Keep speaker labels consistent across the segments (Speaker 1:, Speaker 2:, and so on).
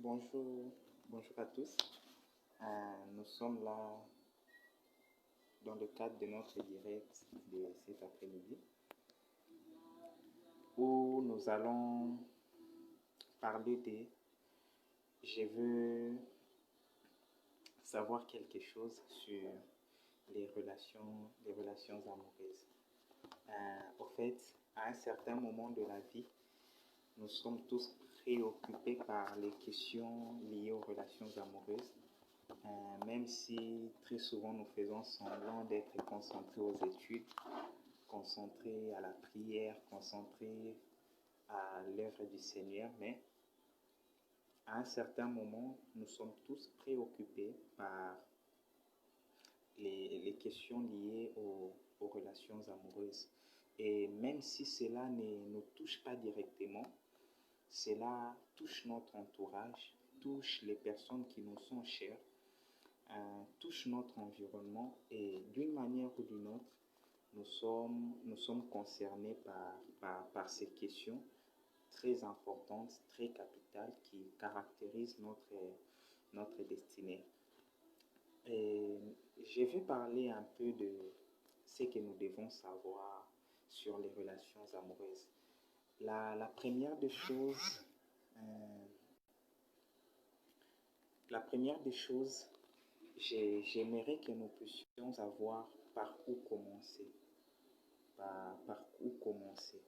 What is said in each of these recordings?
Speaker 1: Bonjour, bonjour à tous. Nous sommes là dans le cadre de notre direct de cet après-midi où nous allons parler de je veux savoir quelque chose sur les relations amoureuses. Au fait, à un certain moment de la vie, nous sommes tous préoccupés par les questions liées aux relations amoureuses. Même si très souvent nous faisons semblant d'être concentrés aux études, concentrés à la prière, concentrés à l'œuvre du Seigneur, mais à un certain moment, nous sommes tous préoccupés par les questions liées aux relations amoureuses. Et même si cela ne nous touche pas directement, cela touche notre entourage, touche les personnes qui nous sont chères, touche notre environnement et d'une manière ou d'une autre, nous sommes concernés par ces questions très importantes, très capitales qui caractérisent notre destinée. Et je vais parler un peu de ce que nous devons savoir sur les relations amoureuses. La première des choses, j'aimerais que nous puissions savoir par où commencer. Par où commencer.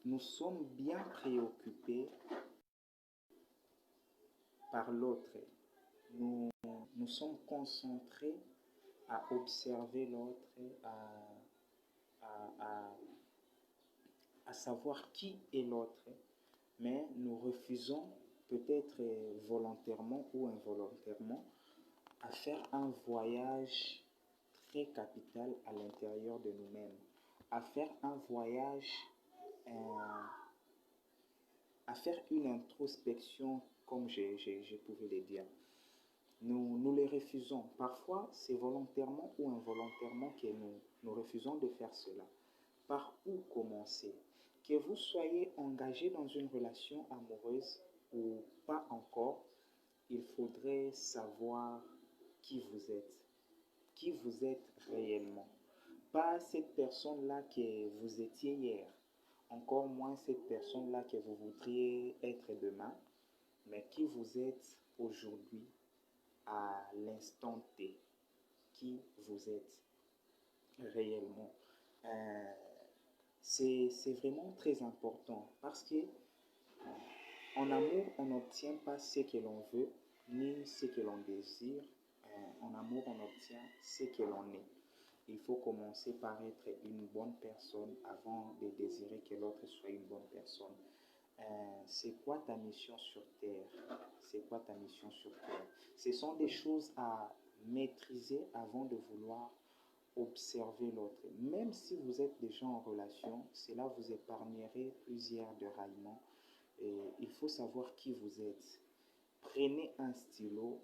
Speaker 1: Nous sommes bien préoccupés par l'autre. Nous sommes concentrés à observer l'autre, à savoir qui est l'autre, mais nous refusons peut-être volontairement ou involontairement à faire un voyage très capital à l'intérieur de nous-mêmes, à faire un voyage, à faire une introspection, comme je pouvais le dire. Nous les refusons. Parfois, c'est volontairement ou involontairement que nous refusons de faire cela. Par où commencer? Que vous soyez engagé dans une relation amoureuse ou pas encore, il faudrait savoir qui vous êtes. Qui vous êtes réellement. Pas cette personne-là que vous étiez hier, encore moins cette personne-là que vous voudriez être demain, mais qui vous êtes aujourd'hui, à l'instant T, qui vous êtes réellement. C'est vraiment très important parce que en amour, on n'obtient pas ce que l'on veut, ni ce que l'on désire. En amour, on obtient ce que l'on est. Il faut commencer par être une bonne personne avant de désirer que l'autre soit une bonne personne. C'est quoi ta mission sur Terre? C'est quoi ta mission sur Terre? Ce sont des choses à maîtriser avant de vouloir observer l'autre. Même si vous êtes déjà en relation, cela vous épargnerait plusieurs déraillements. Et il faut savoir qui vous êtes. Prenez un stylo,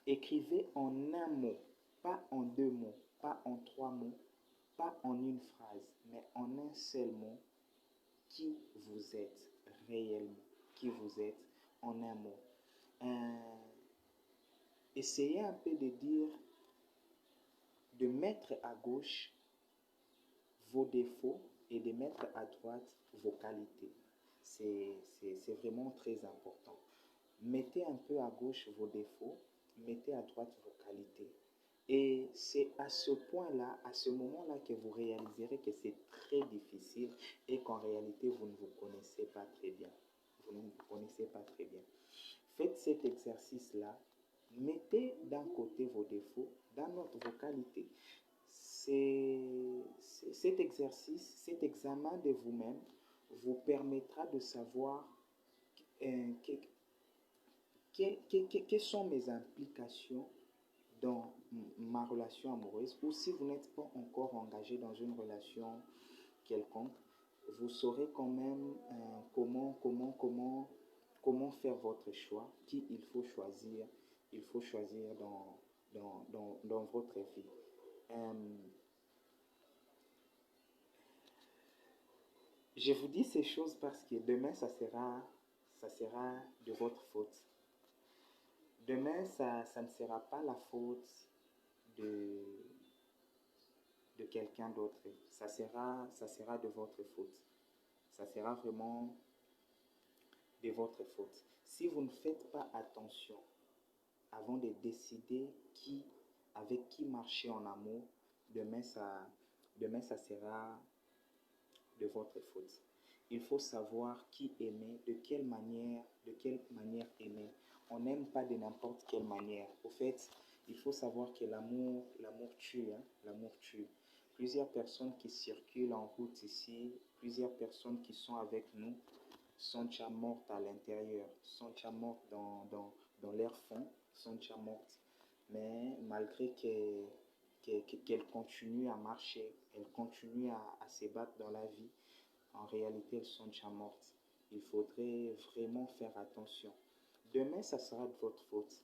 Speaker 1: écrivez en un mot, pas en deux mots, pas en trois mots, pas en une phrase, mais en un seul mot, qui vous êtes réellement, qui vous êtes en un mot. Essayez un peu de dire, de mettre à gauche vos défauts et de mettre à droite vos qualités. C'est vraiment très important. Mettez un peu à gauche vos défauts, mettez à droite vos qualités. Et c'est à ce point-là, à ce moment-là que vous réaliserez que c'est très difficile et qu'en réalité, vous ne vous connaissez pas très bien. Vous ne vous connaissez pas très bien. Faites cet exercice-là. Mettez d'un côté vos défauts, d'un autre vos qualités. Cet exercice, cet examen de vous-même vous permettra de savoir quelles sont mes implications dans ma relation amoureuse, ou si vous n'êtes pas encore engagé dans une relation quelconque, vous saurez quand même comment faire votre choix, qui il faut choisir dans votre vie. Je vous dis ces choses parce que demain, ça sera de votre faute. Demain, ça ne sera pas la faute de, de quelqu'un d'autre. Ça sera de votre faute. Ça sera vraiment de votre faute. Si vous ne faites pas attention avant de décider avec qui marcher en amour, demain demain ça sera de votre faute. Il faut savoir qui aimer, de quelle manière aimer. On n'aime pas de n'importe quelle manière. Au fait, il faut savoir que l'amour tue, hein, l'amour tue. Plusieurs personnes qui circulent en route ici, plusieurs personnes qui sont avec nous, sont déjà mortes à l'intérieur, sont déjà mortes dans leur fond, sont déjà mortes. Mais malgré qu'elles continuent à marcher, elles continuent à se battre dans la vie, en réalité, elles sont déjà mortes. Il faudrait vraiment faire attention. Demain, ça sera de votre faute.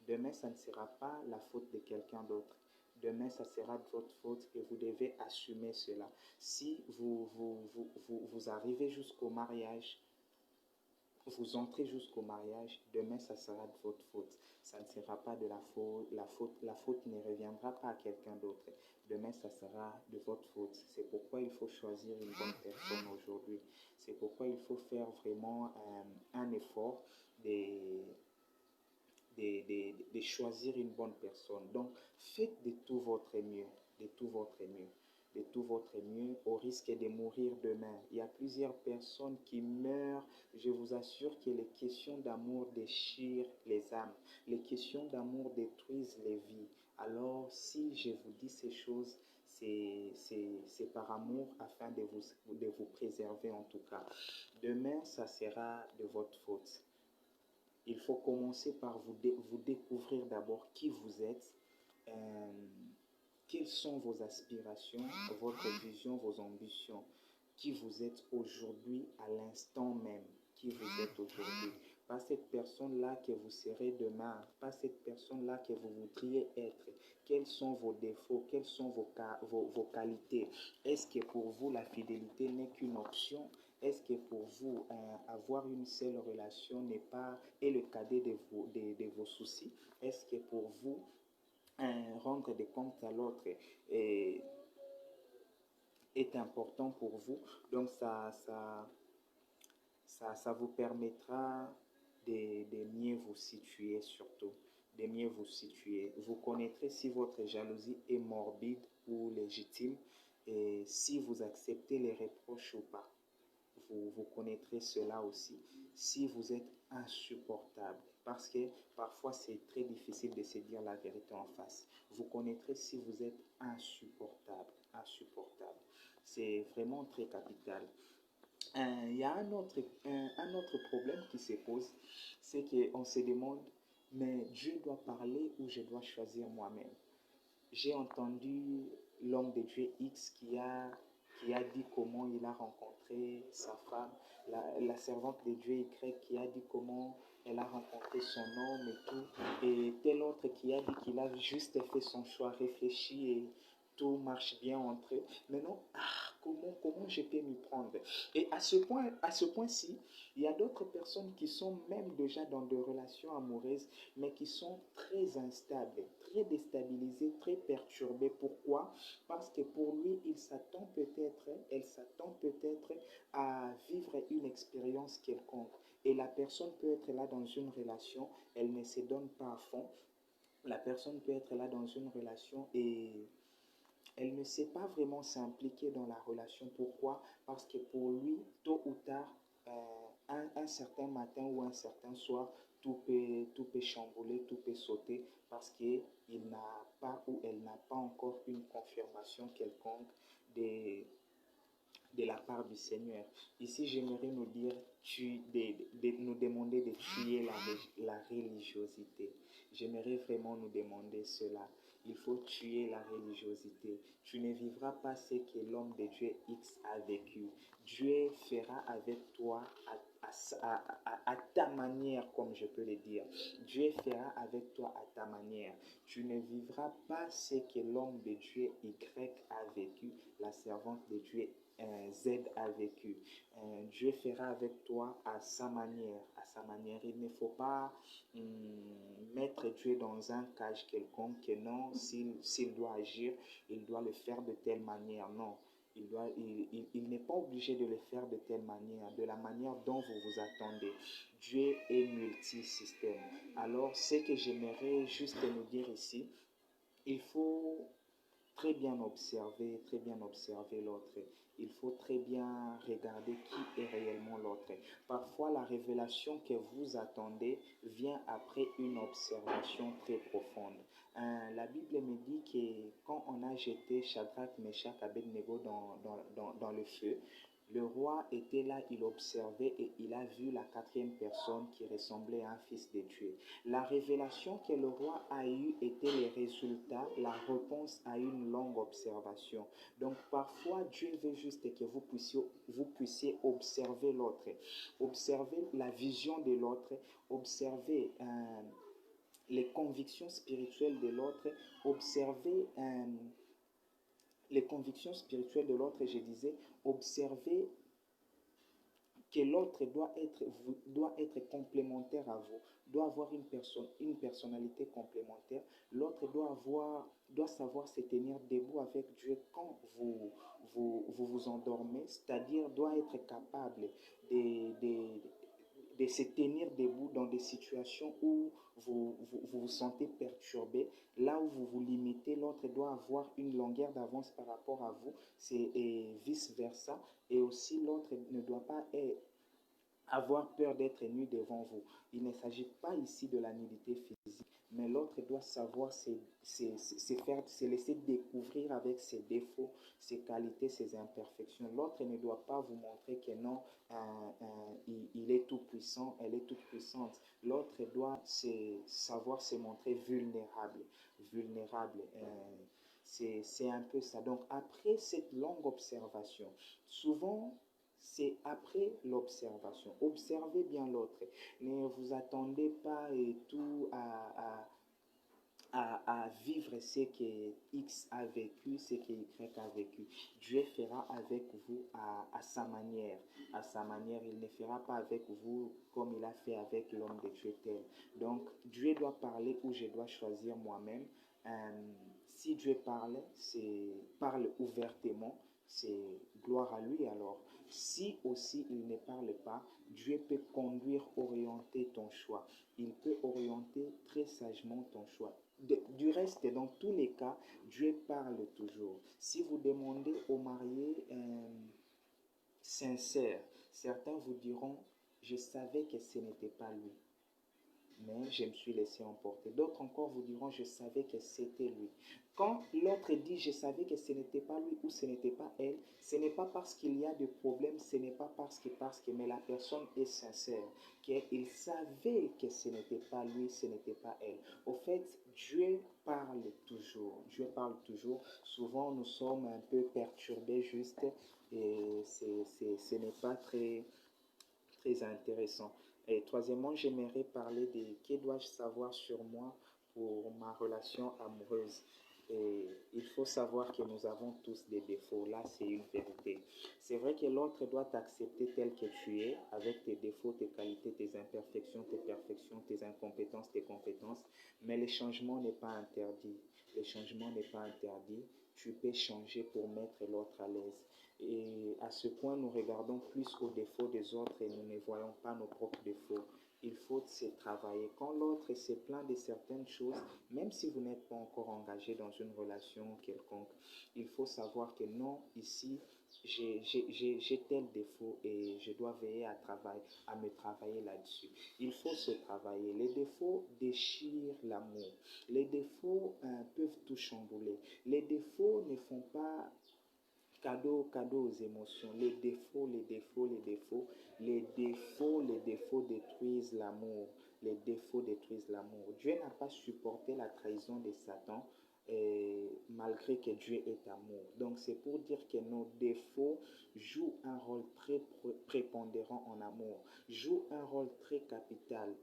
Speaker 1: Demain, ça ne sera pas la faute de quelqu'un d'autre. Demain, ça sera de votre faute et vous devez assumer cela. Si vous arrivez jusqu'au mariage, vous entrez jusqu'au mariage, demain, ça sera de votre faute. Ça ne sera pas de la faute. La faute ne reviendra pas à quelqu'un d'autre. Demain, ça sera de votre faute. C'est pourquoi il faut choisir une bonne personne aujourd'hui. C'est pourquoi il faut faire vraiment un effort de, de choisir une bonne personne. Donc, faites de tout votre mieux, de tout votre mieux, de tout votre mieux au risque de mourir demain. Il y a plusieurs personnes qui meurent. Je vous assure que les questions d'amour déchirent les âmes. Les questions d'amour détruisent les vies. Alors, si je vous dis ces choses, c'est par amour afin de vous préserver en tout cas. Demain, ça sera de votre faute. Il faut commencer par vous découvrir d'abord qui vous êtes, euh, quelles sont vos aspirations, votre vision, vos ambitions, qui vous êtes aujourd'hui à l'instant même, qui vous êtes aujourd'hui. Pas cette personne-là que vous serez demain, pas cette personne-là que vous voudriez être. Quels sont vos défauts, quelles sont vos qualités. Est-ce que pour vous la fidélité n'est qu'une option? Est-ce que pour vous, avoir une seule relation est le cadet de vos soucis? Est-ce que pour vous, rendre des comptes à l'autre est, est important pour vous? Donc ça vous permettra de mieux vous situer surtout, de mieux vous situer. Vous connaîtrez si votre jalousie est morbide ou légitime et si vous acceptez les reproches ou pas. Vous connaîtrez cela aussi si vous êtes insupportable. Parce que parfois c'est très difficile de se dire la vérité en face. Vous connaîtrez si vous êtes insupportable. Insupportable. C'est vraiment très capital. Il y a un autre problème qui se pose, c'est qu'on se demande, mais Dieu doit parler ou je dois choisir moi-même? J'ai entendu l'homme de Dieu X qui a dit comment il a rencontré sa femme, la servante de Dieu Y qui a dit comment elle a rencontré son homme et tout, et tel autre qui a dit qu'il a juste fait son choix réfléchi et tout marche bien entre eux. Maintenant, comment je peux m'y prendre? Et à ce point-ci, il y a d'autres personnes qui sont même déjà dans des relations amoureuses, mais qui sont très instables, très déstabilisées, très perturbées. Pourquoi? Parce que pour lui, elle s'attend peut-être à vivre une expérience quelconque. Et la personne peut être là dans une relation, elle ne se donne pas à fond. La personne peut être là dans une relation et elle ne sait pas vraiment s'impliquer dans la relation. Pourquoi? Parce que pour lui, tôt ou tard, un certain matin ou un certain soir, tout peut chambouler, tout peut sauter parce qu'il n'a pas ou elle n'a pas encore une confirmation quelconque de, de la part du Seigneur. Ici, j'aimerais nous dire, nous demander de tuer la religiosité. J'aimerais vraiment nous demander cela. Il faut tuer la religiosité. Tu ne vivras pas ce que l'homme de Dieu X a vécu. Dieu fera avec toi à ta manière, comme je peux le dire. Dieu fera avec toi à ta manière. Tu ne vivras pas ce que l'homme de Dieu Y a vécu, la servante de Dieu Z a vécu. Dieu fera avec toi à sa manière. À sa manière. Il ne faut pas mettre Dieu dans un cage quelconque, que non, s'il doit agir, il doit le faire de telle manière. Non. Il n'est pas obligé de le faire de telle manière, de la manière dont vous vous attendez. Dieu est multisystème. Alors, ce que j'aimerais juste nous dire ici, il faut très bien observer l'autre. Il faut très bien regarder qui est réellement l'autre. Parfois, la révélation que vous attendez vient après une observation très profonde. La Bible me dit que quand on a jeté Shadrach, Meshach, Abednego dans le feu, le roi était là, il observait et il a vu la quatrième personne qui ressemblait à un fils de Dieu. La révélation que le roi a eue était le résultat, la réponse à une longue observation. Donc parfois, Dieu veut juste que vous puissiez observer l'autre, observer la vision de l'autre, observer les convictions spirituelles de l'autre, observer les convictions spirituelles de l'autre, je disais, observer que l'autre doit être complémentaire à vous, doit avoir une personnalité complémentaire. L'autre doit savoir se tenir debout avec Dieu quand vous endormez, c'est-à-dire doit être capable de se tenir debout dans des situations où vous sentez perturbé, là où vous vous limitez, l'autre doit avoir une longueur d'avance par rapport à vous, et vice-versa. Et aussi, l'autre ne doit pas avoir peur d'être nu devant vous. Il ne s'agit pas ici de la nudité physique, mais l'autre doit savoir se laisser découvrir avec ses défauts, ses qualités, ses imperfections. L'autre ne doit pas vous montrer que non, il est tout puissant, elle est toute puissante. L'autre doit savoir se montrer vulnérable. Vulnérable. C'est un peu ça. Donc après cette longue observation, souvent c'est après l'observation. Observez bien l'autre. Ne vous attendez pas et tout à vivre ce que X a vécu, ce que Y a vécu. Dieu fera avec vous à sa manière. À sa manière, il ne fera pas avec vous comme il a fait avec l'homme de Dieu tel. Donc, Dieu doit parler ou je dois choisir moi-même. Si Dieu parle ouvertement, c'est gloire à lui alors. Si aussi il ne parle pas, Dieu peut conduire, orienter ton choix. Il peut orienter très sagement ton choix. Du reste, dans tous les cas, Dieu parle toujours. Si vous demandez aux mariés sincères, certains vous diront, je savais que ce n'était pas lui, mais je me suis laissé emporter. D'autres encore vous diront, je savais que c'était lui. Quand l'autre dit, je savais que ce n'était pas lui ou ce n'était pas elle, ce n'est pas parce qu'il y a des problèmes, ce n'est pas parce que, mais la personne est sincère, qu'il savait que ce n'était pas lui, ce n'était pas elle. Au fait, Dieu parle toujours. Dieu parle toujours. Souvent, nous sommes un peu perturbés juste et ce n'est pas très intéressant. Et troisièmement, j'aimerais parler de que dois-je savoir sur moi pour ma relation amoureuse. Et il faut savoir que nous avons tous des défauts. Là, c'est une vérité. C'est vrai que l'autre doit t'accepter tel que tu es, avec tes défauts, tes qualités, tes imperfections, tes perfections, tes incompétences, tes compétences. Mais le changement n'est pas interdit. Le changement n'est pas interdit. Tu peux changer pour mettre l'autre à l'aise. Et à ce point, nous regardons plus aux défauts des autres et nous ne voyons pas nos propres défauts. Il faut se travailler. Quand l'autre se plaint de certaines choses, même si vous n'êtes pas encore engagé dans une relation quelconque, il faut savoir que non, ici, j'ai tel défaut et je dois veiller à me travailler là-dessus. Il faut se travailler. Les défauts déchirent l'amour. Les défauts peuvent tout chambouler. Les défauts ne font pas cadeau aux émotions. Les défauts détruisent l'amour. Les défauts détruisent l'amour. Dieu n'a pas supporté la trahison de Satan, malgré que Dieu est amour. Donc c'est pour dire que nos défauts jouent un rôle très prépondérant en amour, jouent un rôle très capital.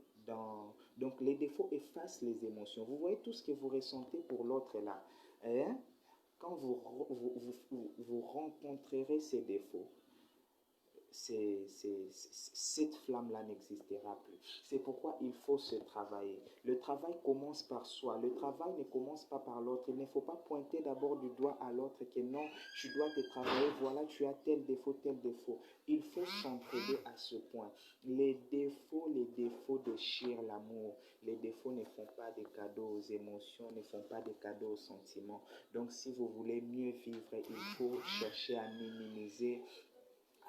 Speaker 1: Donc les défauts effacent les émotions. Vous voyez tout ce que vous ressentez pour l'autre là. Hein? quand vous rencontrerez ces défauts, cette flamme-là n'existera plus. C'est pourquoi il faut se travailler. Le travail commence par soi. Le travail ne commence pas par l'autre. Il ne faut pas pointer d'abord du doigt à l'autre que non, tu dois te travailler, voilà, tu as tel défaut, tel défaut. Il faut s'entraider à ce point. Les défauts déchirent l'amour. Les défauts ne font pas de cadeaux aux émotions, ne font pas de cadeaux aux sentiments. Donc si vous voulez mieux vivre, il faut chercher à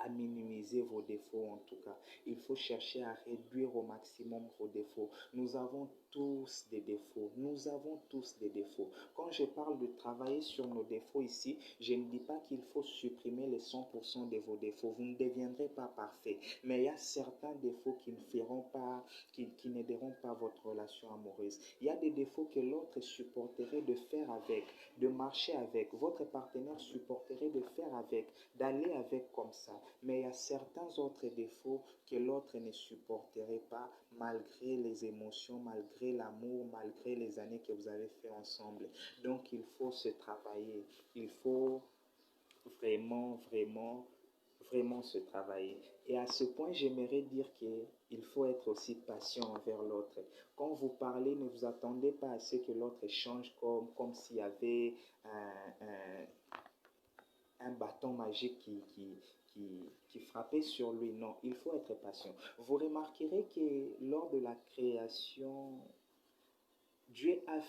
Speaker 1: minimiser vos défauts en tout cas. Il faut chercher à réduire au maximum vos défauts. Nous avons tous des défauts. Nous avons tous des défauts. Quand je parle de travailler sur nos défauts ici, je ne dis pas qu'il faut supprimer les 100% de vos défauts. Vous ne deviendrez pas parfait. Mais il y a certains défauts qui ne feront pas, qui n'aideront pas votre relation amoureuse. Il y a des défauts que l'autre supporterait de faire avec, de marcher avec. Votre partenaire supporterait de faire avec, d'aller avec comme ça. Mais il y a certains autres défauts que l'autre ne supporterait pas malgré les émotions, malgré l'amour, malgré les années que vous avez fait ensemble. Donc il faut se travailler. Il faut vraiment se travailler. Et à ce point, j'aimerais dire qu'il faut être aussi patient envers l'autre. Quand vous parlez, ne vous attendez pas à ce que l'autre change comme s'il y avait un bâton magique qui frappait sur lui. Non, il faut être patient. Vous remarquerez que lors de la création, Dieu a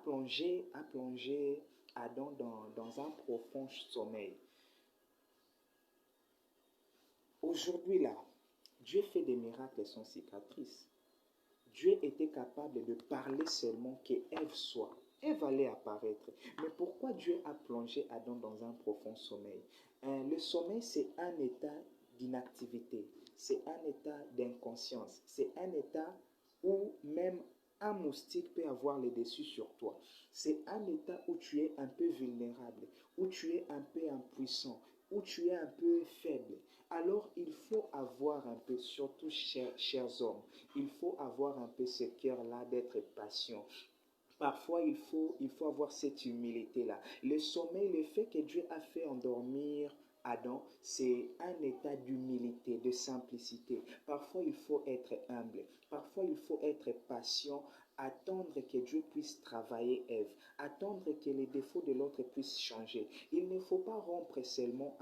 Speaker 1: plongé Adam dans un profond sommeil. Aujourd'hui là, Dieu fait des miracles sans cicatrice. Dieu était capable de parler seulement que Ève soit. Ève allait apparaître. Mais pourquoi Dieu a plongé Adam dans un profond sommeil? Le sommeil, c'est un état d'inactivité. C'est un état d'inconscience. C'est un état où même un moustique peut avoir le dessus sur toi. C'est un état où tu es un peu vulnérable, où tu es un peu impuissant, où tu es un peu faible. Alors il faut avoir un peu, surtout chers hommes, il faut avoir un peu ce cœur-là d'être patient. Parfois, il faut avoir cette humilité-là. Le sommeil, le fait que Dieu a fait endormir Adam, c'est un état d'humilité, de simplicité. Parfois, il faut être humble. Parfois, il faut être patient, attendre que Dieu puisse travailler Ève, attendre que les défauts de l'autre puissent changer. Il ne faut pas rompre seulement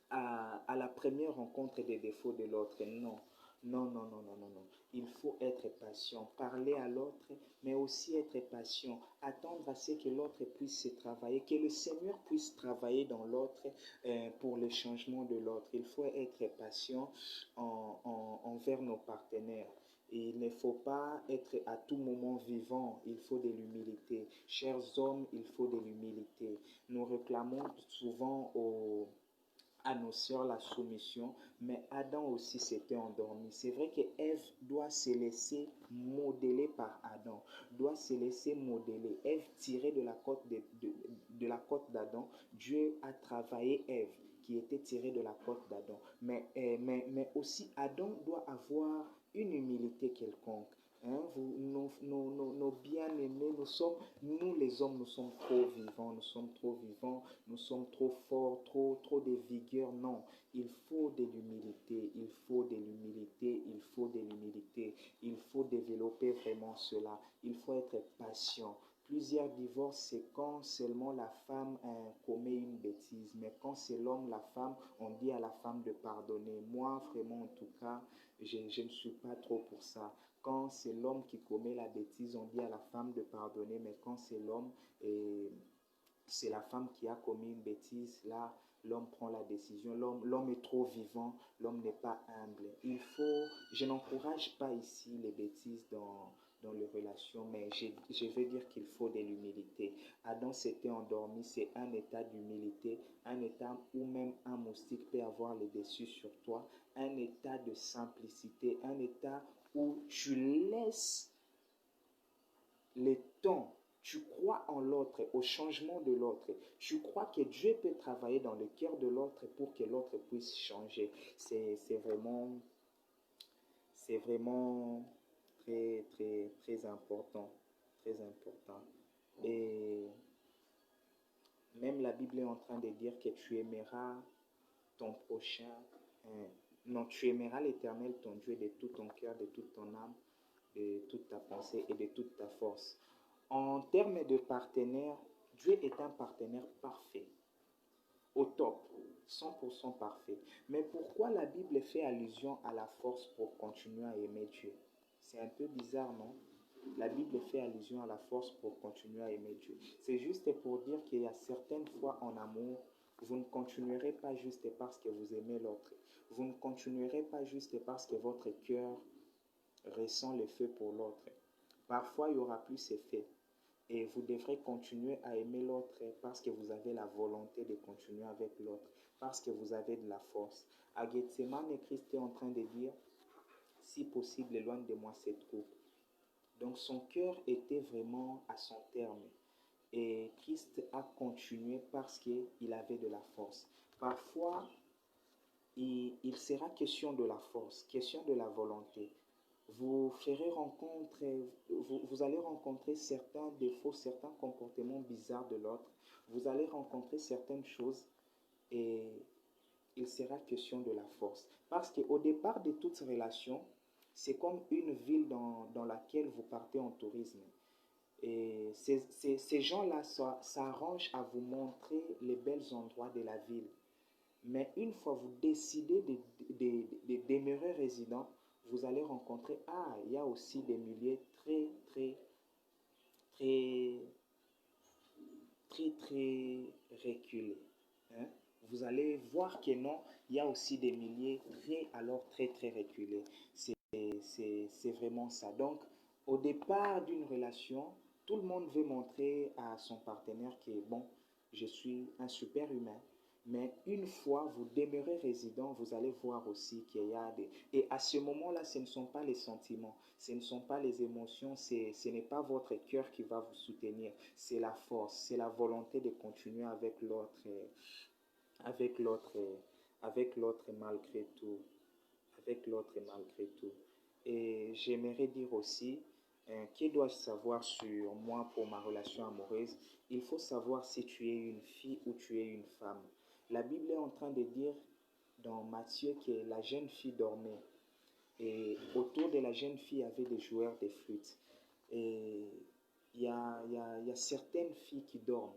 Speaker 1: à la première rencontre des défauts de l'autre. Non. Non, non, non, non, non, non. Il faut être patient, parler à l'autre, mais aussi être patient, attendre à ce que l'autre puisse se travailler, que le Seigneur puisse travailler dans l'autre pour le changement de l'autre. Il faut être patient envers nos partenaires. Et il ne faut pas être à tout moment vivant, il faut de l'humilité. Chers hommes, il faut de l'humilité. Nous réclamons souvent à nos sœurs la soumission, mais Adam aussi s'était endormi. C'est vrai que Ève doit se laisser modeler par Adam, doit se laisser modeler. Ève tirée de la côte d'Adam, Dieu a travaillé Ève qui était tirée de la côte d'Adam. Mais aussi Adam doit avoir une humilité quelconque. Hein, nos bien-aimés, nous les hommes, nous sommes trop vivants, nous sommes trop forts, trop de vigueur. Non, il faut de l'humilité, il faut de l'humilité, il faut de l'humilité. Il faut développer vraiment cela. Il faut être patient. Plusieurs divorces, c'est quand seulement la femme commet une bêtise. Mais quand c'est l'homme, la femme, on dit à la femme de pardonner. Moi, vraiment, en tout cas, je ne suis pas trop pour ça. Quand c'est l'homme qui commet la bêtise, on dit à la femme de pardonner. Mais quand c'est l'homme et c'est la femme qui a commis une bêtise, là, l'homme prend la décision. L'homme est trop vivant, l'homme n'est pas humble. Je n'encourage pas ici les bêtises dans les relations, mais je veux dire qu'il faut de l'humilité. Adam s'était endormi, c'est un état d'humilité, un état où même un moustique peut avoir le dessus sur toi, un état de simplicité, un état où tu laisses le temps, tu crois en l'autre, au changement de l'autre. Tu crois que Dieu peut travailler dans le cœur de l'autre pour que l'autre puisse changer. C'est vraiment très, très, très important. très important. Et même la Bible est en train de dire que tu aimeras ton prochain. Non, tu aimeras l'Éternel, ton Dieu, de tout ton cœur, de toute ton âme, de toute ta pensée et de toute ta force. En termes de partenaire, Dieu est un partenaire parfait, au top, 100% parfait. Mais pourquoi la Bible fait allusion à la force pour continuer à aimer Dieu? C'est un peu bizarre, non? La Bible fait allusion à la force pour continuer à aimer Dieu. C'est juste pour dire qu'il y a certaines fois en amour, vous ne continuerez pas juste parce que vous aimez l'autre. Vous ne continuerez pas juste parce que votre cœur ressent le feu pour l'autre. Parfois, il y aura plus effet. Et vous devrez continuer à aimer l'autre parce que vous avez la volonté de continuer avec l'autre, parce que vous avez de la force. À Gethsemane, Christ est en train de dire, si possible, éloigne de moi cette coupe. Donc son cœur était vraiment à son terme. Et Christ a continué parce qu'il avait de la force. Parfois, il sera question de la force, question de la volonté. Vous ferez rencontre, vous allez rencontrer certains défauts, certains comportements bizarres de l'autre. Vous allez rencontrer certaines choses et il sera question de la force. Parce qu'au départ de toute relation, c'est comme une ville dans laquelle vous partez en tourisme. Et ces gens-là s'arrangent à vous montrer les belles endroits de la ville. Mais une fois vous décidez de demeurer résident, vous allez rencontrer, il y a aussi des milieux très, très, très, très, très reculés. Hein? Vous allez voir que non, il y a aussi des milieux très, très reculés. C'est vraiment ça. Donc, au départ d'une relation, tout le monde veut montrer à son partenaire que, bon, je suis un super humain. Mais une fois vous demeurez résident, vous allez voir aussi qu'il y a des... Et à ce moment-là, ce ne sont pas les sentiments, ce ne sont pas les émotions, ce n'est pas votre cœur qui va vous soutenir, c'est la force, c'est la volonté de continuer avec l'autre, avec l'autre malgré tout, avec l'autre malgré tout. Et j'aimerais dire aussi, que dois-je savoir sur moi pour ma relation amoureuse? Il faut savoir si tu es une fille ou tu es une femme. La Bible est en train de dire dans Matthieu que la jeune fille dormait. Et autour de la jeune fille, il y avait des joueurs de flûte. Et il y a certaines filles qui dorment.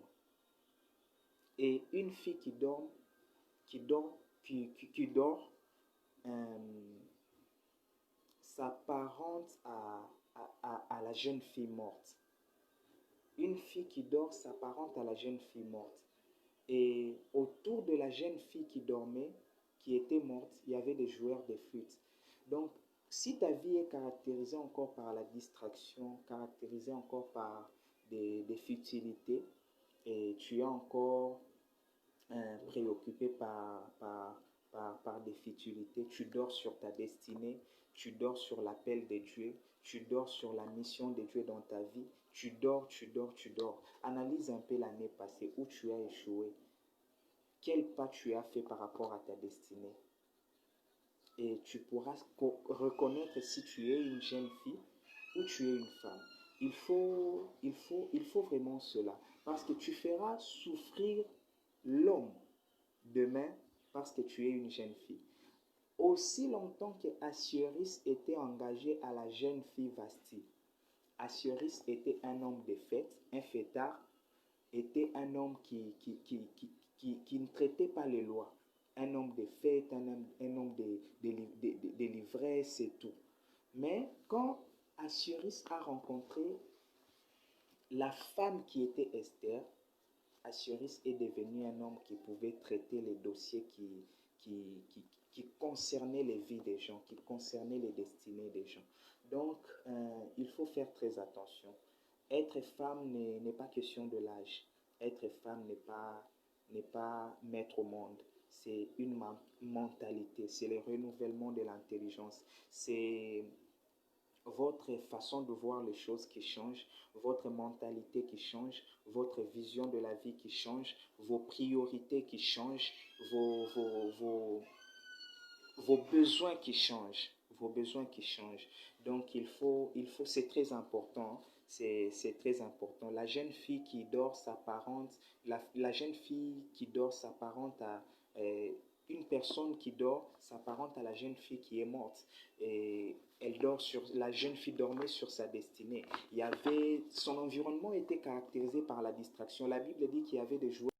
Speaker 1: Et une fille qui dort, qui dort euh, s'apparente à la jeune fille morte. Une fille qui dort s'apparente à la jeune fille morte. Et autour de la jeune fille qui dormait, qui était morte, il y avait des joueurs de flûte. Donc, si ta vie est caractérisée encore par la distraction, caractérisée encore par des futilités, et tu es encore préoccupé par des futilités, tu dors sur ta destinée, tu dors sur l'appel de Dieu, tu dors sur la mission de Dieu dans ta vie, tu dors, tu dors, tu dors. Analyse un peu l'année passée où tu as échoué. Quel pas tu as fait par rapport à ta destinée? Et tu pourras reconnaître si tu es une jeune fille ou tu es une femme. Il faut vraiment cela. Parce que tu feras souffrir l'homme demain parce que tu es une jeune fille. Aussi longtemps que Assuérus était engagé à la jeune fille Vasti, Assuérus était un homme de fête, un fêtard, était un homme qui ne traitait pas les lois. Un homme de fête, un homme de l'ivresse et tout. Mais quand Assuérus a rencontré la femme qui était Esther, Assuérus est devenu un homme qui pouvait traiter les dossiers qui, qui concernaient les vies des gens, qui concernaient les destinées des gens. Donc, il faut faire très attention. Être femme n'est pas question de l'âge. Être femme n'est pas maître au monde. C'est une mentalité, c'est le renouvellement de l'intelligence. C'est votre façon de voir les choses qui change, votre mentalité qui change, votre vision de la vie qui change, vos priorités qui changent, vos besoins qui changent, vos besoins qui changent. Donc c'est très important. C'est très important. La jeune fille qui dort s'apparente, la jeune fille qui dort s'apparente à une personne qui dort s'apparente à la jeune fille qui est morte. Et la jeune fille dormait sur sa destinée. Son environnement était caractérisé par la distraction. La Bible dit qu'il y avait des joueurs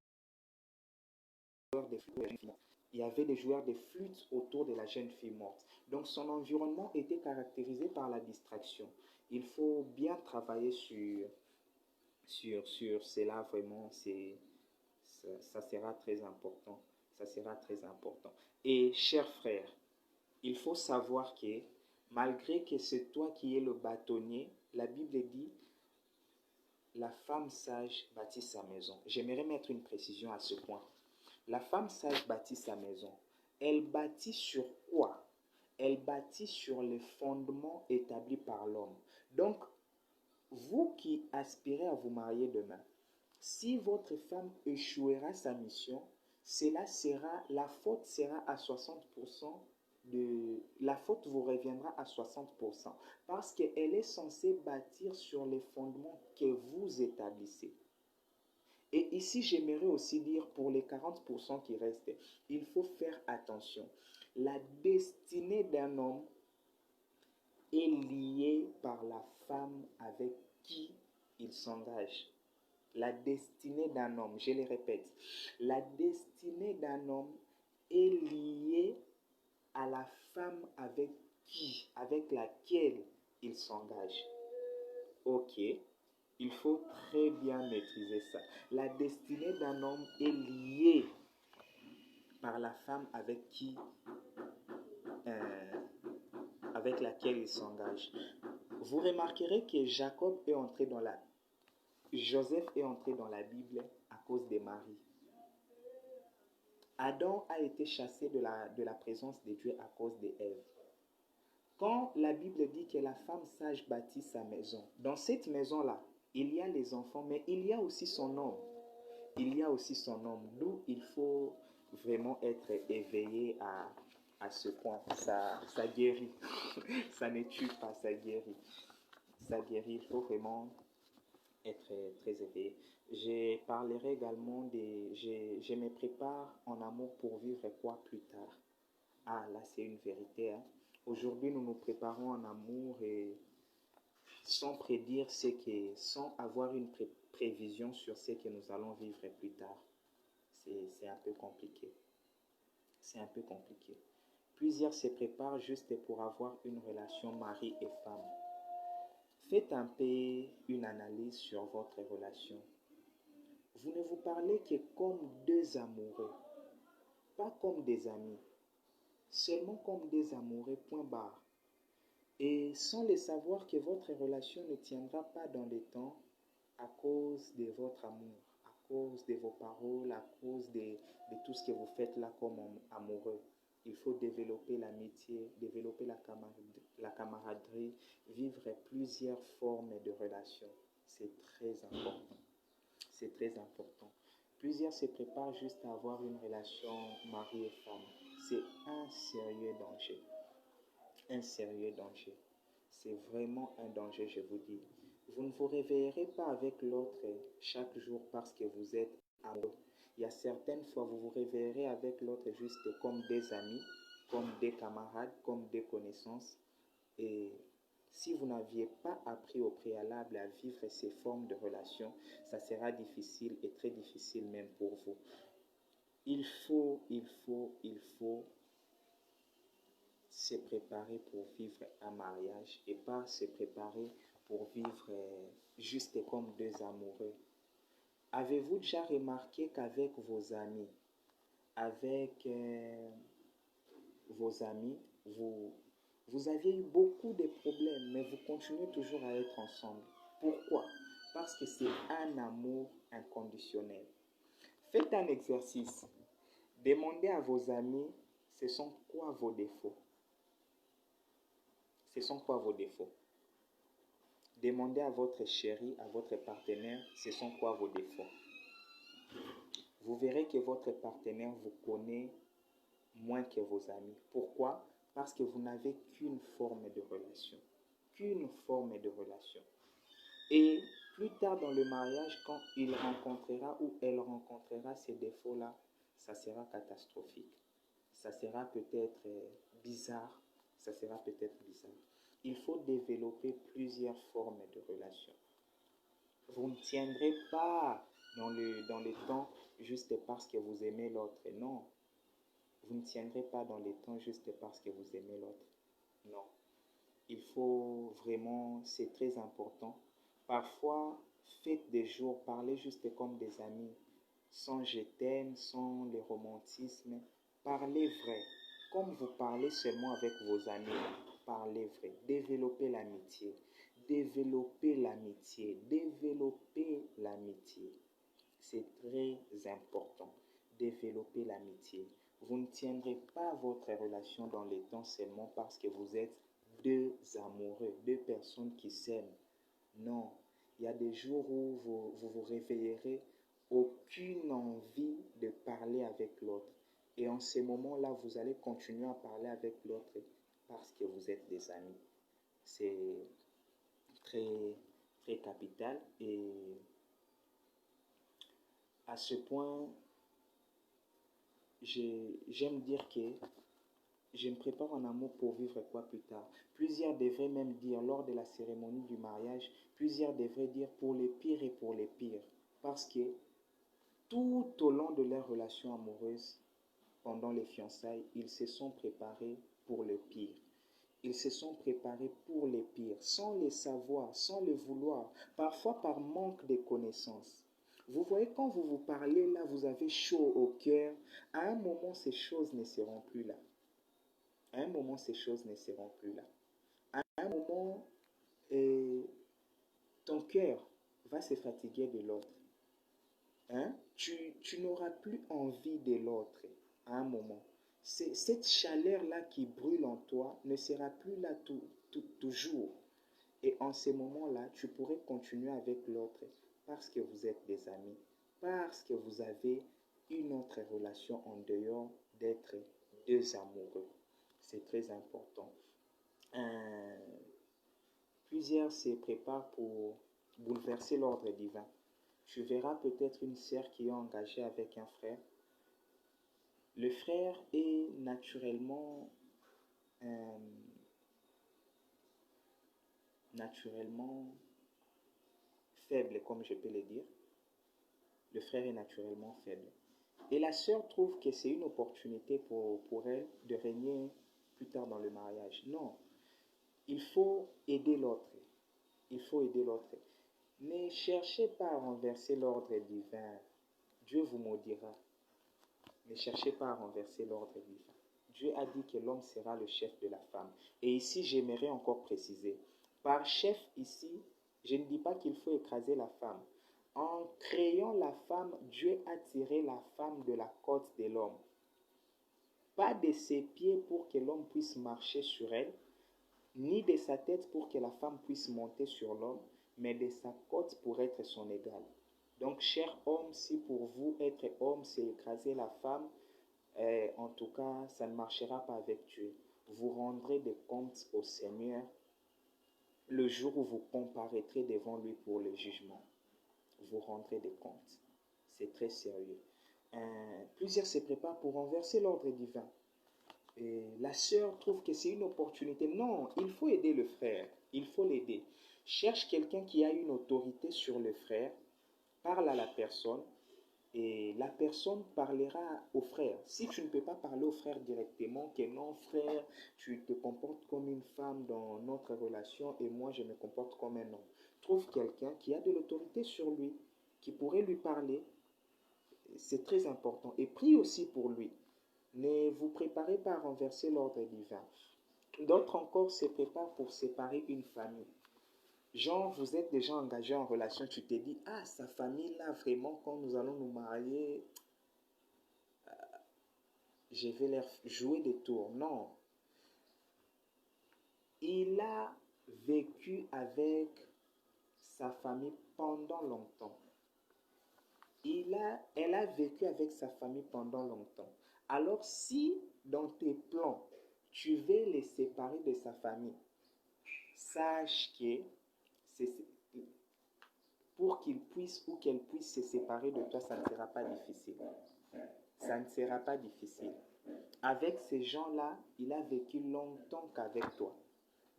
Speaker 1: des flûtes. Il y avait des joueurs de flûtes autour de la jeune fille morte. Donc son environnement était caractérisé par la distraction. Il faut bien travailler sur cela, vraiment, ça sera très important. Ça sera très important. Et chers frères, il faut savoir que malgré que c'est toi qui es le bâtonnier, la Bible dit la femme sage bâtit sa maison. J'aimerais mettre une précision à ce point. La femme sage bâtit sa maison. Elle bâtit sur quoi? Elle bâtit sur les fondements établis par l'homme. Donc, vous qui aspirez à vous marier demain, si votre femme échouera sa mission, la faute sera à 60%, la faute vous reviendra à 60% parce qu'elle est censée bâtir sur les fondements que vous établissez. Et ici, j'aimerais aussi dire pour les 40% qui restent, il faut faire attention. La destinée d'un homme est liée par la femme avec qui il s'engage. La destinée d'un homme, je le répète, la destinée d'un homme est liée à la femme avec laquelle il s'engage. Ok. Il faut très bien maîtriser ça. La destinée d'un homme est liée par la femme avec laquelle il s'engage. Vous remarquerez que Joseph est entré dans la Bible à cause de Marie. Adam a été chassé de la présence de Dieu à cause d'Ève. Quand la Bible dit que la femme sage bâtit sa maison, dans cette maison-là, il y a les enfants, mais il y a aussi son homme. Il y a aussi son homme. D'où il faut vraiment être éveillé à ce point. Ça guérit. Ça ne tue pas, ça guérit. Ça guérit. Il faut vraiment être très éveillé. Je parlerai également je me prépare en amour pour vivre quoi plus tard. Ah, là, c'est une vérité. Hein. Aujourd'hui, nous nous préparons en amour et sans sans avoir une prévision sur ce que nous allons vivre plus tard. C'est un peu compliqué. C'est un peu compliqué. Plusieurs se préparent juste pour avoir une relation mari et femme. Faites un peu une analyse sur votre relation. Vous ne vous parlez que comme deux amoureux, pas comme des amis, seulement comme des amoureux, point barre. Et sans le savoir que votre relation ne tiendra pas dans le temps à cause de votre amour, à cause de vos paroles, à cause de tout ce que vous faites là comme amoureux. Il faut développer l'amitié, développer la camaraderie, vivre plusieurs formes de relations. C'est très important. C'est très important. Plusieurs se préparent juste à avoir une relation mari et femme. C'est un sérieux danger. Un sérieux danger. C'est vraiment un danger, je vous dis. Vous ne vous réveillerez pas avec l'autre chaque jour parce que vous êtes amoureux. Il y a certaines fois, vous vous réveillerez avec l'autre juste comme des amis, comme des camarades, comme des connaissances. Et si vous n'aviez pas appris au préalable à vivre ces formes de relations, ça sera difficile et très difficile même pour vous. Il faut se préparer pour vivre un mariage et pas se préparer pour vivre juste comme deux amoureux. Avez-vous déjà remarqué qu'avec avec vos amis, vous aviez eu beaucoup de problèmes, mais vous continuez toujours à être ensemble. Pourquoi? Parce que c'est un amour inconditionnel. Faites un exercice. Demandez à vos amis, ce sont quoi vos défauts? Ce sont quoi vos défauts? Demandez à votre chéri, à votre partenaire, ce sont quoi vos défauts? Vous verrez que votre partenaire vous connaît moins que vos amis. Pourquoi? Parce que vous n'avez qu'une forme de relation. Qu'une forme de relation. Et plus tard dans le mariage, quand il rencontrera ou elle rencontrera ces défauts-là, ça sera catastrophique. Ça sera peut-être bizarre. Ça sera peut-être bizarre. Il faut développer plusieurs formes de relations. Vous ne tiendrez pas dans le temps juste parce que vous aimez l'autre. Non. Vous ne tiendrez pas dans les temps juste parce que vous aimez l'autre. Non. Il faut vraiment, c'est très important. Parfois, faites des jours, parlez juste comme des amis, sans je t'aime, sans le romantisme. Parlez vrai, comme vous parlez seulement avec vos amis. Parlez vrai, développez l'amitié, développez l'amitié, développez l'amitié. C'est très important, développer l'amitié. Vous ne tiendrez pas votre relation dans les temps seulement parce que vous êtes deux amoureux, deux personnes qui s'aiment. Non, il y a des jours où vous réveillerez aucune envie de parler avec l'autre. Et en ces moments-là, vous allez continuer à parler avec l'autre parce que vous êtes des amis. C'est très, très capital. Et à ce point, j'aime dire que je me prépare en amour pour vivre quoi plus tard. Plusieurs devraient même dire lors de la cérémonie du mariage, plusieurs devraient dire pour les pires et pour les pires. Parce que tout au long de leur relation amoureuse, pendant les fiançailles, ils se sont préparés pour le pire. Ils se sont préparés pour les pires, sans les savoir, sans le vouloir, parfois par manque de connaissances. Vous voyez, quand vous vous parlez là, vous avez chaud au cœur. À un moment, ces choses ne seront plus là. À un moment, ces choses ne seront plus là. À un moment, ton cœur va se fatiguer de l'autre. Hein? Tu n'auras plus envie de l'autre à un moment. Cette chaleur-là qui brûle en toi ne sera plus là toujours. Et en ces moments-là, tu pourrais continuer avec l'autre parce que vous êtes des amis, parce que vous avez une autre relation en dehors d'être deux amoureux. C'est très important. Euh, Plusieurs se préparent pour bouleverser l'ordre divin. Tu verras peut-être une sœur qui est engagée avec un frère. Le frère est euh, naturellement faible, comme je peux le dire. Le frère est naturellement faible. Et la sœur trouve que c'est une opportunité pour elle de régner plus tard dans le mariage. Non, il faut aider l'autre. Il faut aider l'autre. Ne cherchez pas à renverser l'ordre divin. Dieu vous maudira. Ne cherchez pas à renverser l'ordre divin. Dieu a dit que l'homme sera le chef de la femme. Et ici, j'aimerais encore préciser. Par chef ici, je ne dis pas qu'il faut écraser la femme. En créant la femme, Dieu a tiré la femme de la côte de l'homme. Pas de ses pieds pour que l'homme puisse marcher sur elle, ni de sa tête pour que la femme puisse monter sur l'homme, mais de sa côte pour être son égal. Donc, cher homme, si pour vous être homme, c'est écraser la femme, en tout cas, ça ne marchera pas avec Dieu. Vous rendrez des comptes au Seigneur le jour où vous comparaîtrez devant lui pour le jugement. Vous rendrez des comptes. C'est très sérieux. Plusieurs se préparent pour renverser l'ordre divin. Et la sœur trouve que c'est une opportunité. Non, il faut aider le frère. Il faut l'aider. Cherche quelqu'un qui a une autorité sur le frère. Parle à la personne. Et la personne parlera au frère. Si tu ne peux pas parler au frère directement, que non, frère, tu te comportes comme une femme dans notre relation et moi je me comporte comme un homme. Trouve quelqu'un qui a de l'autorité sur lui, qui pourrait lui parler. C'est très important. Et prie aussi pour lui. Ne vous préparez pas à renverser l'ordre divin. D'autres encore se préparent pour séparer une famille. Genre, vous êtes déjà engagé en relation, tu te dis, ah, sa famille là, vraiment, quand nous allons nous marier, je vais leur jouer des tours. Non. Il a vécu avec sa famille pendant longtemps. Elle a vécu avec sa famille pendant longtemps. Alors, si dans tes plans, tu veux les séparer de sa famille, sache que pour qu'il puisse ou qu'elle puisse se séparer de toi, ça ne sera pas difficile. Ça ne sera pas difficile. Avec ces gens-là, il a vécu longtemps qu'avec toi.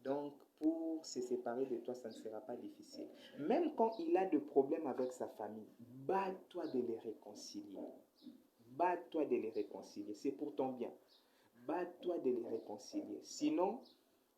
Speaker 1: Donc, pour se séparer de toi, ça ne sera pas difficile. Même quand il a des problèmes avec sa famille, bats-toi de les réconcilier. Bats-toi de les réconcilier. C'est pour ton bien. Bats-toi de les réconcilier. Sinon,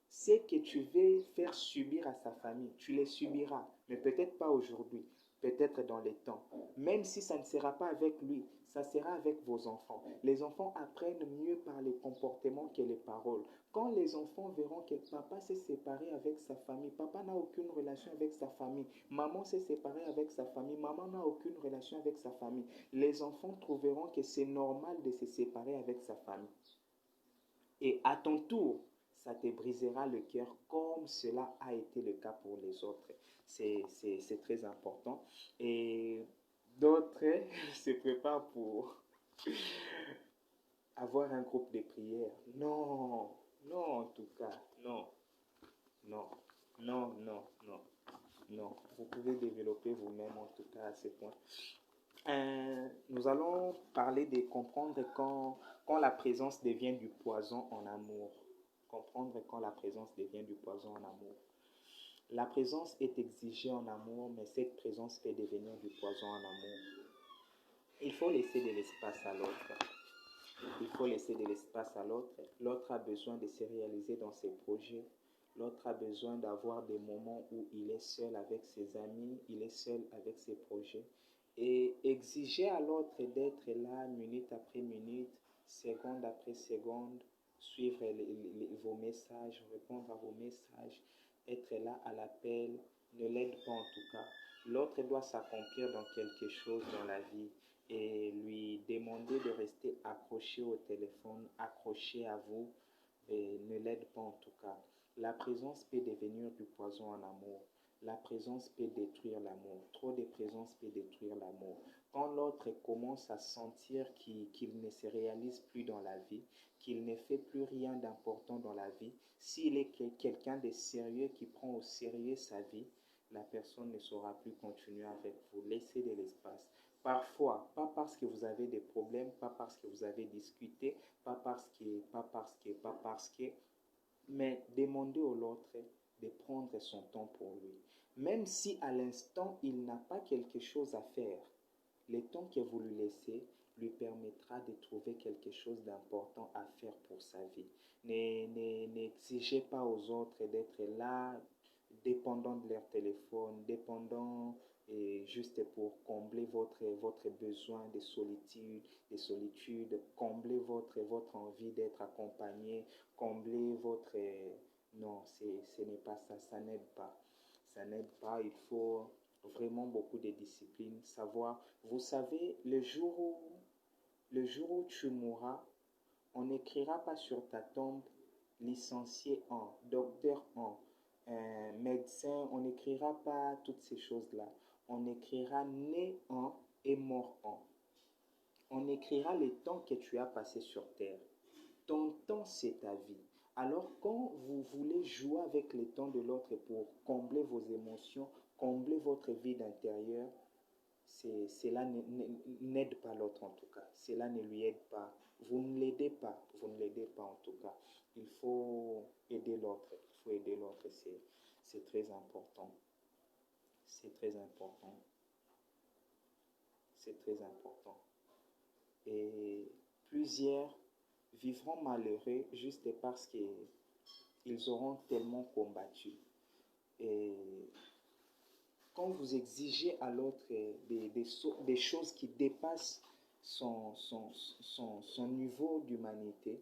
Speaker 1: ce que tu veux faire subir à sa famille, tu les subiras. Mais peut-être pas aujourd'hui, peut-être dans les temps. Même si ça ne sera pas avec lui, ça sera avec vos enfants. Les enfants apprennent mieux par les comportements que les paroles. Quand les enfants verront que papa s'est séparé avec sa famille, papa n'a aucune relation avec sa famille, maman s'est séparée avec sa famille, maman n'a aucune relation avec sa famille, les enfants trouveront que c'est normal de se séparer avec sa famille. Et à ton tour, ça te brisera le cœur comme cela a été le cas pour les autres. C'est très important. Et d'autres se préparent pour avoir un groupe de prière. Non, non, en tout cas, non, non, non, non, non, non. Vous pouvez développer vous-même, en tout cas, à ce point. Nous allons parler de comprendre quand la présence devient du poison en amour. Comprendre quand la présence devient du poison en amour. La présence est exigée en amour, mais cette présence peut devenir du poison en amour. Il faut laisser de l'espace à l'autre. Il faut laisser de l'espace à l'autre. L'autre a besoin de se réaliser dans ses projets. L'autre a besoin d'avoir des moments où il est seul avec ses amis, il est seul avec ses projets. Et exiger à l'autre d'être là minute après minute, seconde après seconde, suivre vos messages, répondre à vos messages, être là à l'appel, ne l'aide pas en tout cas. L'autre doit s'accomplir dans quelque chose dans la vie et lui demander de rester accroché au téléphone, accroché à vous, et ne l'aide pas en tout cas. La présence peut devenir du poison en amour. La présence peut détruire l'amour. Trop de présence peut détruire l'amour. Quand l'autre commence à sentir qu'il ne se réalise plus dans la vie, qu'il ne fait plus rien d'important dans la vie, s'il est quelqu'un de sérieux qui prend au sérieux sa vie, la personne ne saura plus continuer avec vous. Laissez de l'espace. Parfois, pas parce que vous avez des problèmes, pas parce que vous avez discuté, pas parce que, mais demandez à l'autre de prendre son temps pour lui. Même si à l'instant, il n'a pas quelque chose à faire, le temps que vous lui laissez lui permettra de trouver quelque chose d'important à faire pour sa vie. N'exigez pas aux autres d'être là, dépendants de leur téléphone, dépendants juste pour combler votre besoin de solitude, combler votre envie d'être accompagné, combler votre... Non, ce n'est pas ça, ça n'aide pas. Ça n'aide pas, il faut vraiment beaucoup de discipline, savoir, vous savez, le jour où tu mourras, on n'écrira pas sur ta tombe licencié en, docteur en, médecin, on n'écrira pas toutes ces choses-là. On écrira né en et mort en. On écrira le temps que tu as passé sur terre. Ton temps, c'est ta vie. Alors, quand vous voulez jouer avec le temps de l'autre pour combler vos émotions, combler votre vie d'intérieur, cela n'aide pas l'autre en tout cas. Cela ne lui aide pas. Vous ne l'aidez pas. Vous ne l'aidez pas en tout cas. Il faut aider l'autre. Il faut aider l'autre. C'est très important. C'est très important. C'est très important. Et plusieurs vivront malheureux juste parce qu'ils auront tellement combattu. Et quand vous exigez à l'autre des choses qui dépassent son niveau d'humanité,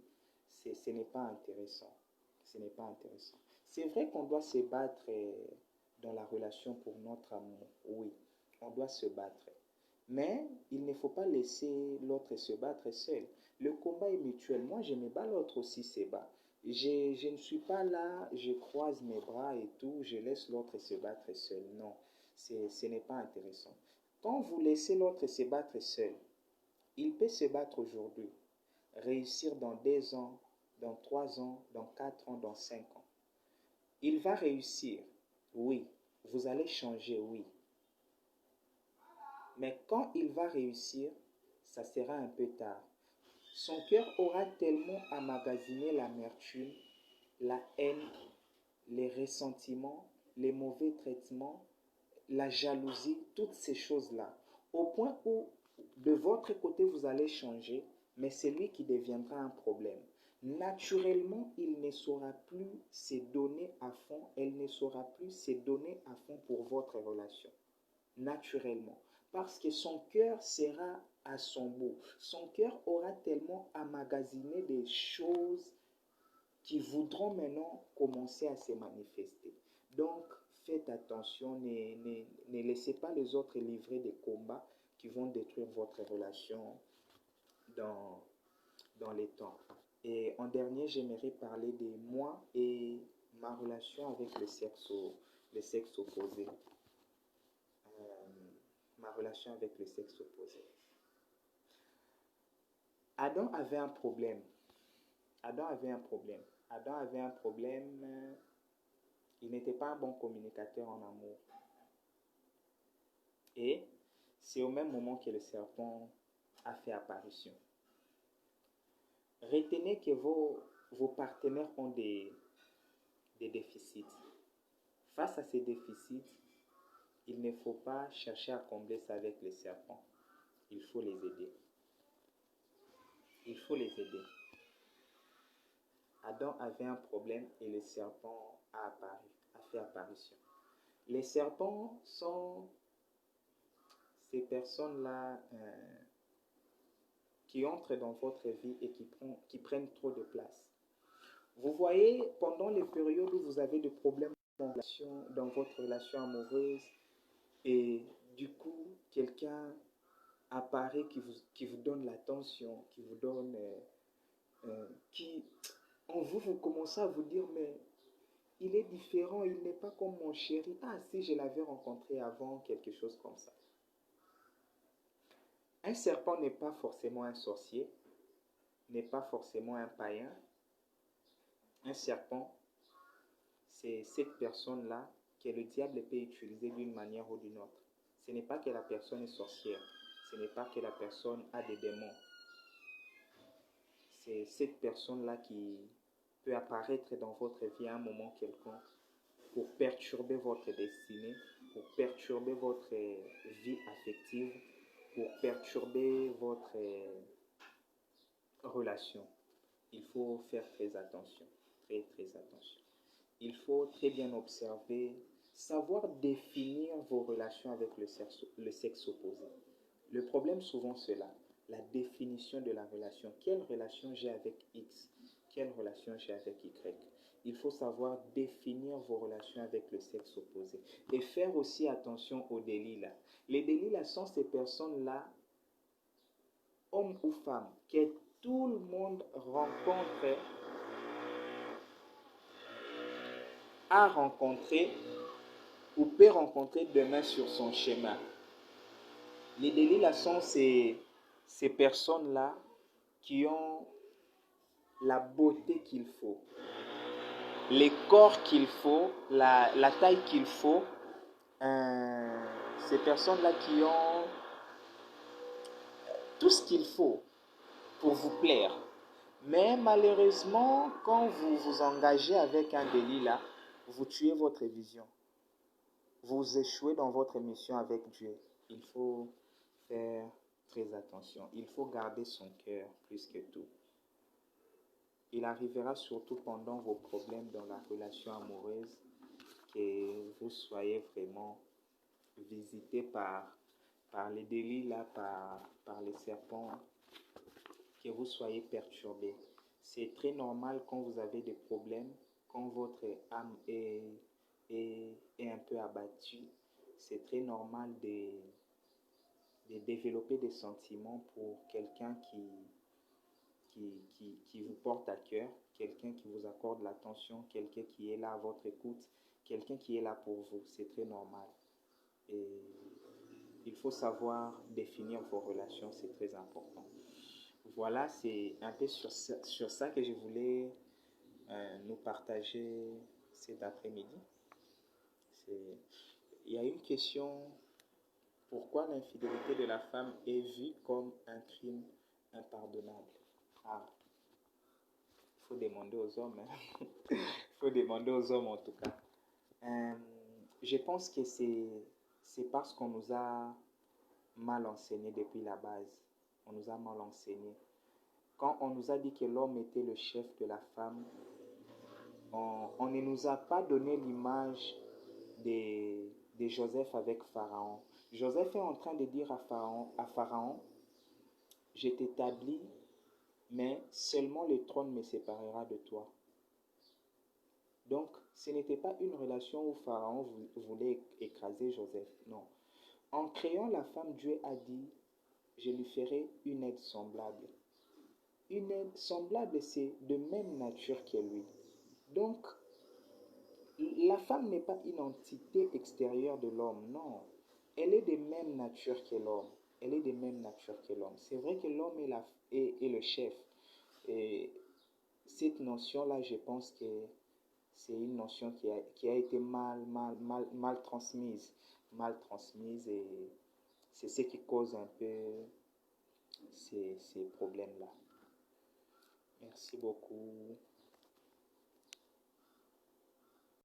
Speaker 1: ce n'est pas intéressant. Ce n'est pas intéressant. C'est vrai qu'on doit se battre dans la relation pour notre amour. Oui, on doit se battre. Mais il ne faut pas laisser l'autre se battre seul. Le combat est mutuel. Moi, je me bats, l'autre aussi se bat. Je ne suis pas là, je croise mes bras et tout, je laisse l'autre se battre seul. Non, ce n'est pas intéressant. Quand vous laissez l'autre se battre seul, il peut se battre aujourd'hui, réussir dans 2 ans, dans 3 ans, dans 4 ans, dans 5 ans. Il va réussir, oui. Vous allez changer, oui. Mais quand il va réussir, ça sera un peu tard. Son cœur aura tellement emmagasiné l'amertume, la haine, les ressentiments, les mauvais traitements, la jalousie, toutes ces choses-là, au point où de votre côté vous allez changer, mais c'est lui qui deviendra un problème. Naturellement, il ne saura plus se donner à fond, elle ne saura plus se donner à fond pour votre relation. Naturellement. Parce que son cœur sera à son bout. Son cœur aura tellement emmagasiné des choses qui voudront maintenant commencer à se manifester. Donc, faites attention, ne laissez pas les autres livrer des combats qui vont détruire votre relation dans, dans les temps. Et en dernier, j'aimerais parler de moi et ma relation avec le sexe opposé. Ma relation avec le sexe opposé. Adam avait un problème. Adam avait un problème. Adam avait un problème. Il n'était pas un bon communicateur en amour. Et c'est au même moment que le serpent a fait apparition. Retenez que vos partenaires ont des déficits. Face à ces déficits, il ne faut pas chercher à combler ça avec les serpents. Il faut les aider. Il faut les aider. Adam avait un problème et le serpent a fait apparition. Les serpents sont ces personnes-là qui entrent dans votre vie et qui prennent trop de place. Vous voyez, pendant les périodes où vous avez des problèmes dans votre relation amoureuse et du coup, quelqu'un apparaît qui vous donne l'attention, qui vous donne... qui en vous, vous commencez à vous dire, mais il est différent, il n'est pas comme mon chéri. Ah, si je l'avais rencontré avant, quelque chose comme ça. Un serpent n'est pas forcément un sorcier, n'est pas forcément un païen. Un serpent, c'est cette personne-là que le diable peut utiliser d'une manière ou d'une autre. Ce n'est pas que la personne est sorcière, ce n'est pas que la personne a des démons. C'est cette personne-là qui peut apparaître dans votre vie à un moment quelconque pour perturber votre destinée, pour perturber votre vie affective, pour perturber votre relation. Il faut faire très attention, très très attention. Il faut très bien observer, savoir définir vos relations avec le sexe opposé. Le problème souvent c'est là, la définition de la relation. Quelle relation j'ai avec X? Quelle relation j'ai avec Y? Il faut savoir définir vos relations avec le sexe opposé. Et faire aussi attention aux délits là. Les délits là sont ces personnes-là, hommes ou femmes, que tout le monde a rencontré ou peut rencontrer demain sur son chemin. Les délits là sont ces personnes-là qui ont la beauté qu'il faut, les corps qu'il faut, la taille qu'il faut, ces personnes-là qui ont tout ce qu'il faut pour vous plaire. Mais malheureusement, quand vous vous engagez avec un délit là, vous tuez votre vision. Vous échouez dans votre mission avec Dieu. Il faut faire très attention. Il faut garder son cœur plus que tout. Il arrivera surtout pendant vos problèmes dans la relation amoureuse que vous soyez vraiment visité par les délits, là, par les serpents, que vous soyez perturbé. C'est très normal quand vous avez des problèmes, quand votre âme est un peu abattue. C'est très normal de développer des sentiments pour quelqu'un qui vous porte à cœur, quelqu'un qui vous accorde l'attention, quelqu'un qui est là à votre écoute, quelqu'un qui est là pour vous. C'est très normal. Et il faut savoir définir vos relations, c'est très important. Voilà, c'est un peu sur ça que je voulais nous partager cet après-midi. Il y a une question Pourquoi l'infidélité de la femme est vue comme un crime impardonnable? Ah, il faut demander aux hommes. Hein. Il faut demander aux hommes en tout cas. Euh, je pense que c'est parce qu'on nous a mal enseigné depuis la base. On nous a mal enseigné. Quand on nous a dit que l'homme était le chef de la femme, on ne nous a pas donné l'image de Joseph avec Pharaon. Joseph est en train de dire à Pharaon, je t'établis, mais seulement le trône me séparera de toi. Donc, ce n'était pas une relation où Pharaon voulait écraser Joseph, non. En créant la femme, Dieu a dit, je lui ferai une aide semblable. Une aide semblable, c'est de même nature que lui. Donc, la femme n'est pas une entité extérieure de l'homme, non. Elle est de même nature que l'homme. Elle est de même nature que l'homme. C'est vrai que l'homme est le chef. Et cette notion-là, je pense que c'est une notion qui a été mal transmise. Mal transmise et c'est ce qui cause un peu ces problèmes-là. Merci beaucoup.